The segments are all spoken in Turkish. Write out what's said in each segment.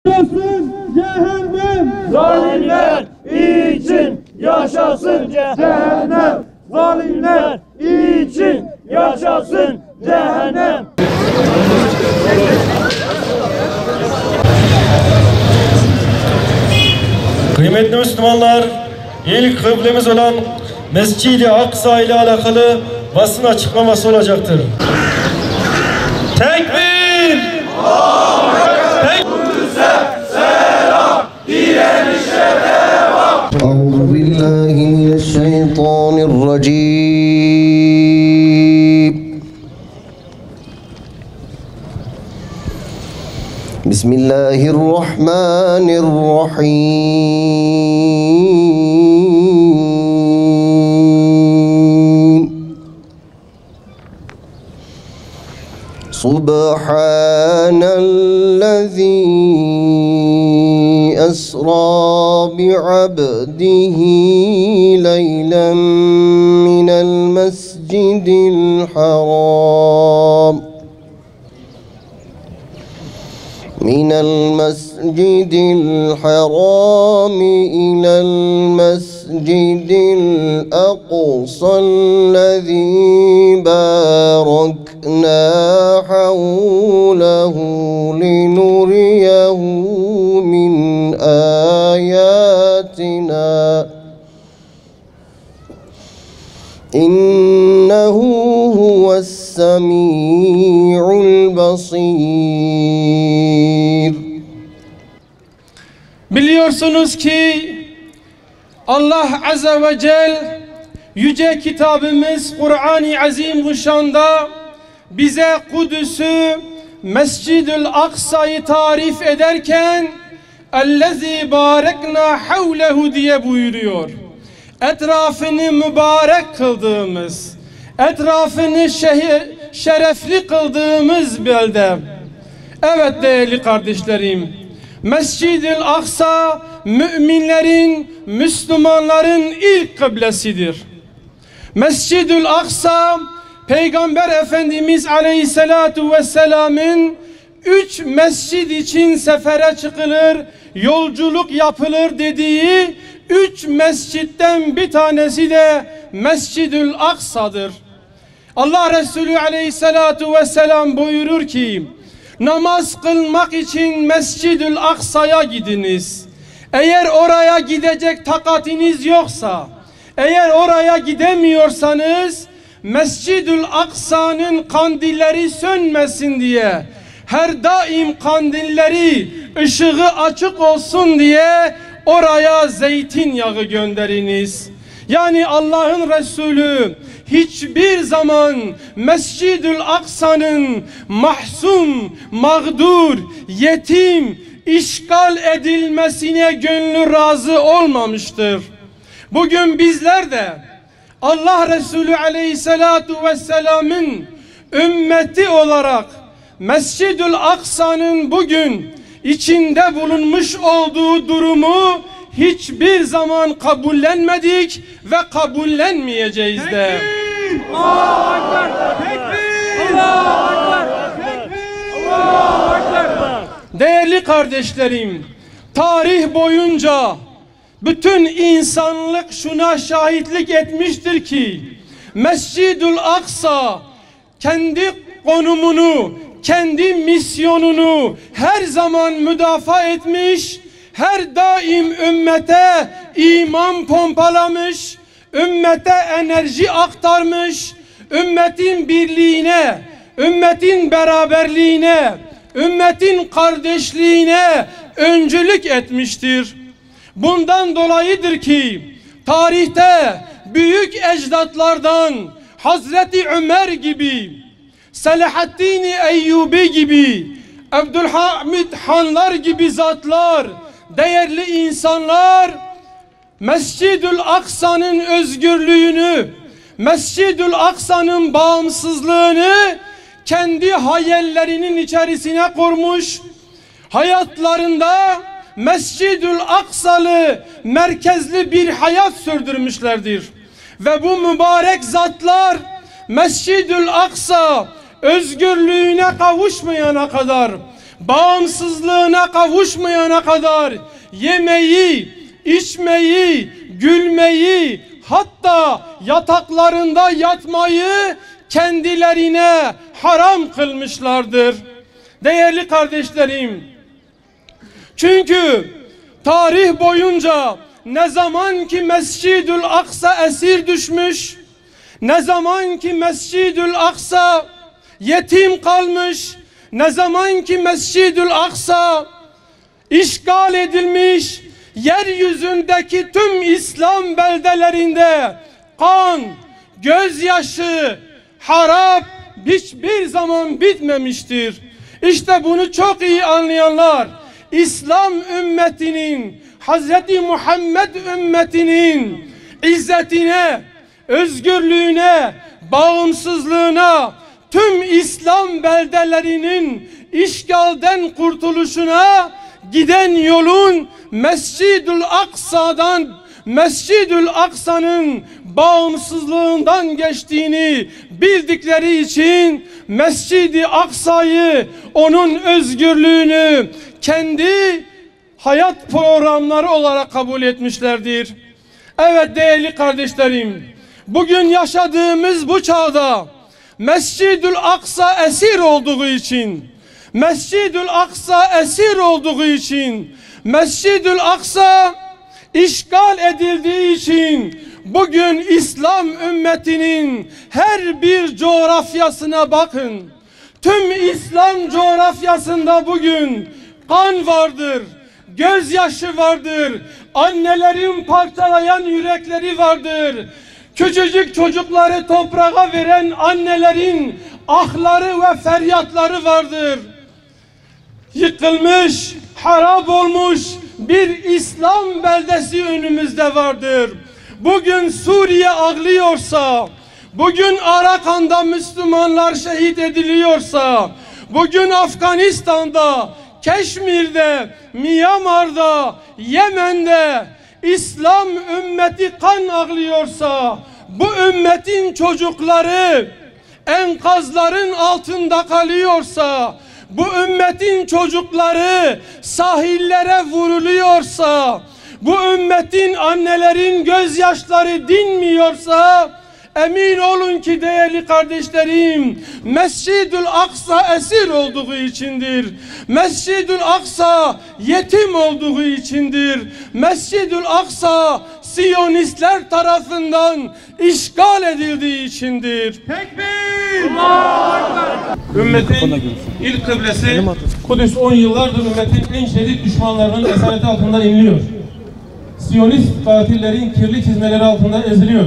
Yaşasın cehennem! Zalimler için yaşasın cehennem! Zalimler için yaşasın cehennem! Kıymetli Müslümanlar, ilk kıblemiz olan Mescid-i Aksa ile alakalı basın açıklaması olacaktır. Tekbir! Kudüs'e selam, direnişe devam! أعوذ بالله من الشيطان الرجيم بسم الله الرحمن الرحيم سبحان الذي أسرى بعبده ليلا من المسجد الحرام إلى المسجد الأقصى الذي باركنا حوله لنريه من آياتنا إنه هو السميع البصير. Biliyorsunuz ki Allah Azze ve Celle yüce kitabımız Kur'an-ı Azimuşşan'da bize Kudüs'ü, Mescid-ül Aksa'yı tarif ederken "Ellezî bâreknâ havlehu" diye buyuruyor. Etrafını mübarek kıldığımız, etrafını şerefli kıldığımız belde. Evet değerli kardeşlerim, Mescid-ül Aksa müminlerin, Müslümanların ilk kıblesidir. Mescid-ül Aksa Peygamber Efendimiz Aleyhisselatu Vesselam'ın 3 mescid için sefere çıkılır, yolculuk yapılır dediği 3 mescitten bir tanesi de Mescid-ül Aksa'dır. Allah Resulü Aleyhisselatu Vesselam buyurur ki, namaz kılmak için Mescid-ül Aksa'ya gidiniz. Eğer oraya gidecek takatiniz yoksa, eğer oraya gidemiyorsanız, Mescid-ül Aksa'nın kandilleri sönmesin diye, her daim kandilleri ışığı açık olsun diye oraya zeytinyağı gönderiniz. Yani Allah'ın Resulü hiçbir zaman Mescid-ül Aksa'nın mahzun, mağdur, yetim, işgal edilmesine gönlü razı olmamıştır. Bugün bizler de Allah Resulü Aleyhisselatu Vesselam'ın ümmeti olarak Mescid-ül Aksa'nın bugün içinde bulunmuş olduğu durumu hiçbir zaman kabullenmedik ve kabullenmeyeceğiz de. Allahu Ekber! Tekbir! Allahu Ekber! Tekbir! Allahu Ekber! Değerli kardeşlerim, tarih boyunca bütün insanlık şuna şahitlik etmiştir ki Mescid-ül Aksa kendi konumunu, kendi misyonunu her zaman müdafaa etmiş, her daim ümmete iman pompalamış, ümmete enerji aktarmış, ümmetin birliğine, ümmetin beraberliğine, ümmetin kardeşliğine öncülük etmiştir. Bundan dolayıdır ki tarihte büyük ecdatlardan Hazreti Ömer gibi, Selahaddin Eyyubi gibi, Abdülhamid Hanlar gibi zatlar, değerli insanlar Mescid-ül Aksa'nın özgürlüğünü, Mescid-ül Aksa'nın bağımsızlığını kendi hayallerinin içerisine kurmuş, hayatlarında Mescid-ül Aksalı merkezli bir hayat sürdürmüşlerdir. Ve bu mübarek zatlar Mescid-ül Aksa özgürlüğüne kavuşmayana kadar, bağımsızlığına kavuşmayana kadar yemeği, içmeyi, gülmeyi, hatta yataklarında yatmayı kendilerine haram kılmışlardır. Değerli kardeşlerim, çünkü tarih boyunca ne zaman ki Mescid-ül Aksa esir düşmüş, ne zaman ki Mescid-ül Aksa yetim kalmış, ne zaman ki Mescid-ül Aksa işgal edilmiş, yeryüzündeki tüm İslam beldelerinde kan, gözyaşı, harap hiçbir zaman bitmemiştir. İşte bunu çok iyi anlayanlar, İslam ümmetinin, Hz. Muhammed ümmetinin izzetine, özgürlüğüne, bağımsızlığına, tüm İslam beldelerinin işgalden kurtuluşuna giden yolun Mescid-ül Aksa'nın bağımsızlığından geçtiğini bildikleri için Mescid-i Aksa'yı, onun özgürlüğünü kendi hayat programları olarak kabul etmişlerdir. Evet değerli kardeşlerim, bugün yaşadığımız bu çağda Mescid-ül Aksa esir olduğu için, Mescid-ül Aksa esir olduğu için, Mescid-ül Aksa işgal edildiği için bugün İslam ümmetinin her bir coğrafyasına bakın. Tüm İslam coğrafyasında bugün kan vardır, gözyaşı vardır, annelerin parçalayan yürekleri vardır. Küçücük çocukları toprağa veren annelerin ahları ve feryatları vardır. Yıkılmış, harap olmuş bir İslam beldesi önümüzde vardır. Bugün Suriye ağlıyorsa, bugün Arakan'da Müslümanlar şehit ediliyorsa, bugün Afganistan'da, Keşmir'de, Myanmar'da, Yemen'de İslam ümmeti kan ağlıyorsa, bu ümmetin çocukları enkazların altında kalıyorsa, bu ümmetin çocukları sahillere vuruluyorsa, bu ümmetin annelerin gözyaşları dinmiyorsa, emin olun ki değerli kardeşlerim, Mescid-ül Aksa esir olduğu içindir. Mescid-ül Aksa yetim olduğu içindir. Mescid-ül Aksa Siyonistler tarafından işgal edildiği içindir. Tekbir! Ümmetin ilk kıblesi Kudüs 10 yıllardır ümmetin en şiddet düşmanlarının esareti altında inliyor. Siyonist katillerin kirli çizmeleri altında eziliyor.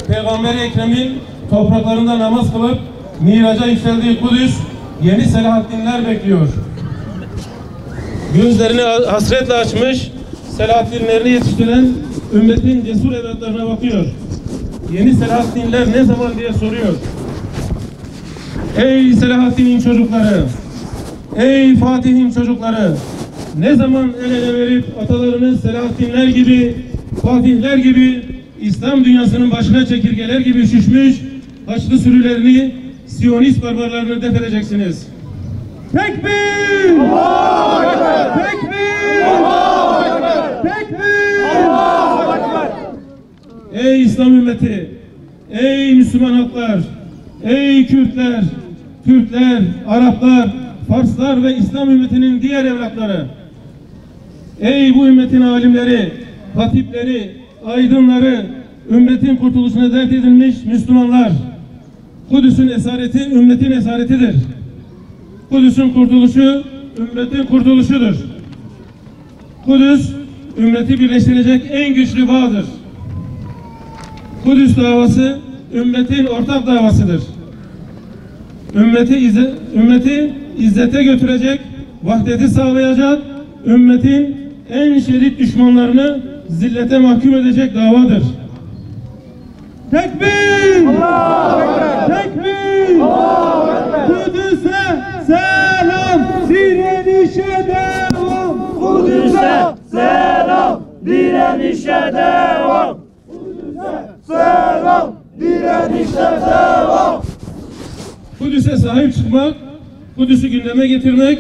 Peygamber-i Ekrem'in topraklarında namaz kılıp miraca yükseldiği Kudüs yeni Selahaddinler bekliyor. Gözlerini hasretle açmış, Selahaddinlerini yetiştiren ümmetin cesur evlatlarına bakıyor. Yeni Selahaddinler ne zaman diye soruyor. Ey Selahaddin'in çocukları, ey Fatih'in çocukları, ne zaman el ele verip atalarınız Selahaddinler gibi, Fatihler gibi İslam dünyasının başına çekirgeler gibi üşüşmüş Haçlı sürülerini, Siyonist barbarlarını def edeceksiniz. Tekbir! Allahu Ekber! Tekbir! Allahu Ekber! Tekbir! Allahu Ekber! Ey İslam ümmeti, ey Müslüman halklar, ey Kürtler, Türkler, Araplar, Farslar ve İslam ümmetinin diğer evlatları, ey bu ümmetin alimleri, hatipleri, aydınları, ümmetin kurtuluşuna dert edilmiş Müslümanlar, Kudüs'ün esareti ümmetin esaretidir. Kudüs'ün kurtuluşu ümmetin kurtuluşudur. Kudüs ümmeti birleştirecek en güçlü bağdır. Kudüs davası ümmetin ortak davasıdır. Ümmeti izzete götürecek, vahdeti sağlayacak, ümmetin en şiddet düşmanlarını zillete mahkum edecek davadır. Tekbir! Allahu Ekber! Tekbir! Allahu Ekber! Kudüs'e selam, direnişe devam! Kudüs'e selam, direnişe devam. Kudüs'e selam, direnişe devam. Kudüs'e sahip çıkmak, Kudüs'ü gündeme getirmek,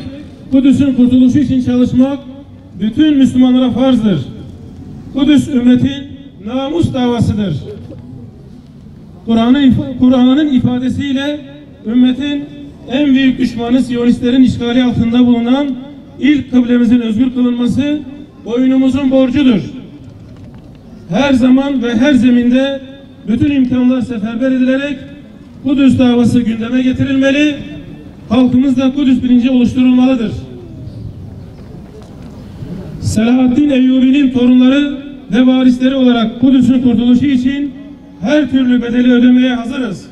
Kudüs'ün kurtuluşu için çalışmak bütün Müslümanlara farzdır. Kudüs ümmetin namus davasıdır. Kur'an'ın ifadesiyle ümmetin en büyük düşmanı Siyonistlerin işgali altında bulunan ilk kıblemizin özgür kılınması boynumuzun borcudur. Her zaman ve her zeminde bütün imkanlar seferber edilerek Kudüs davası gündeme getirilmeli, halkımızda Kudüs bilinci oluşturulmalıdır. Selahaddin Eyyubi'nin torunları ve varisleri olarak Kudüs'ün kurtuluşu için her türlü bedeli ödemeye hazırız.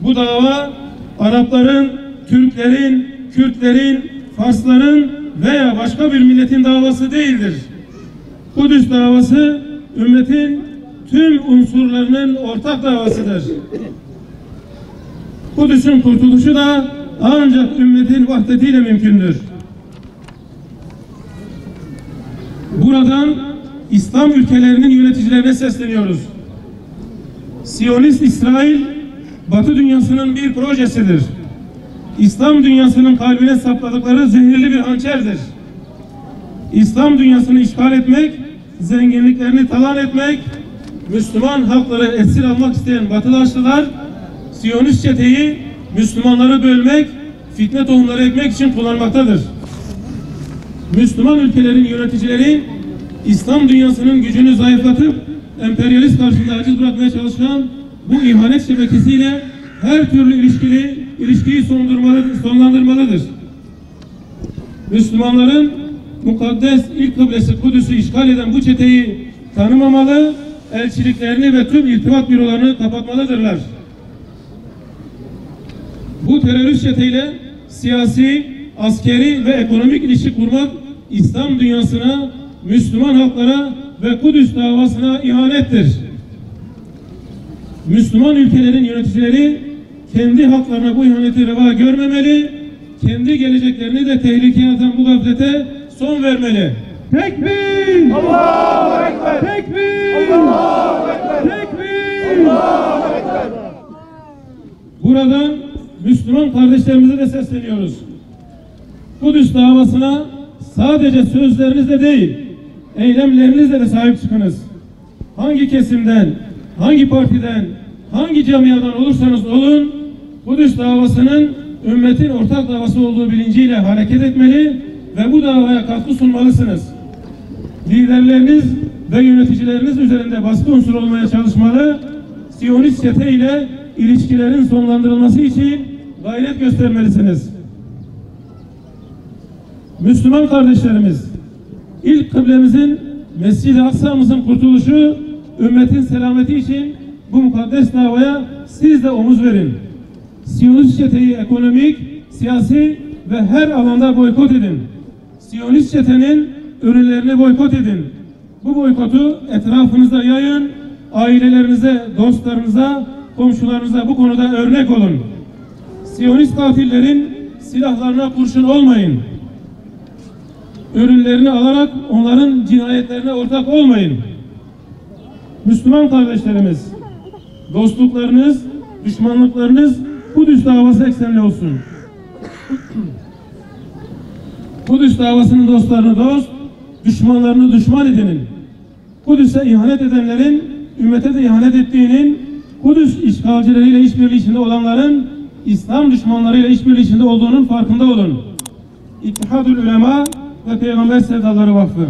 Bu dava Arapların, Türklerin, Kürtlerin, Farsların veya başka bir milletin davası değildir. Kudüs davası ümmetin tüm unsurlarının ortak davasıdır. Kudüs'ün kurtuluşu da ancak ümmetin vahdetiyle mümkündür. Buradan İslam ülkelerinin yöneticilerine sesleniyoruz. Siyonist İsrail, Batı dünyasının bir projesidir. İslam dünyasının kalbine sapladıkları zehirli bir hançerdir. İslam dünyasını işgal etmek, zenginliklerini talan etmek, Müslüman halkları esir almak isteyen Batılaştılar, Siyonist çeteyi Müslümanları bölmek, fitne tohumları ekmek için kullanmaktadır. Müslüman ülkelerin yöneticileri İslam dünyasının gücünü zayıflatıp emperyalist karşısında aciz bırakmaya çalışan bu ihanet şebekesiyle her türlü ilişkiyi sonlandırmalıdır. Müslümanların mukaddes ilk kıblesi Kudüs'ü işgal eden bu çeteyi tanımamalı, elçiliklerini ve tüm irtibat bürolarını kapatmalıdırlar. Bu terörist çeteyle siyasi, askeri ve ekonomik ilişki kurmak İslam dünyasına, Müslüman halklara ve Kudüs davasına ihanettir. Müslüman ülkelerin yöneticileri kendi halklarına bu ihaneti reva görmemeli, kendi geleceklerini de tehlikeye atan bu gaflete son vermeli. Tekbir! Allahu Ekber! Tekbir! Allahu Ekber! Tekbir! Allahu Ekber! Buradan Müslüman kardeşlerimize de sesleniyoruz. Kudüs davasına sadece sözlerinizle değil, eylemlerinizle de sahip çıkınız. Hangi kesimden, hangi partiden, hangi camiadan olursanız olun, Kudüs davasının ümmetin ortak davası olduğu bilinciyle hareket etmeli ve bu davaya katkı sunmalısınız. Liderleriniz ve yöneticileriniz üzerinde baskı unsuru olmaya çalışmalı, Siyonist çete ile ilişkilerin sonlandırılması için gayret göstermelisiniz. Müslüman kardeşlerimiz, ilk kıblemizin Mescid-i Aksa'mızın kurtuluşu, ümmetin selameti için bu mukaddes davaya siz de omuz verin. Siyonist çeteyi ekonomik, siyasi ve her alanda boykot edin. Siyonist çetenin ürünlerini boykot edin. Bu boykotu etrafınızda yayın, ailelerinize, dostlarınıza, komşularınıza bu konuda örnek olun. Siyonist katillerin silahlarına kurşun olmayın. Ürünlerini alarak onların cinayetlerine ortak olmayın. Müslüman kardeşlerimiz, dostluklarınız, düşmanlıklarınız Kudüs davası eksenli olsun. Kudüs davasının dostlarını dost, düşmanlarını düşman edinin. Kudüs'e ihanet edenlerin, ümmete de ihanet ettiğinin, Kudüs işgalcileriyle işbirliği içinde olanların, İslam düşmanlarıyla işbirliği içinde olduğunun farkında olun. İttihadül Ulema ve Peygamber Sevdaları Vakfı.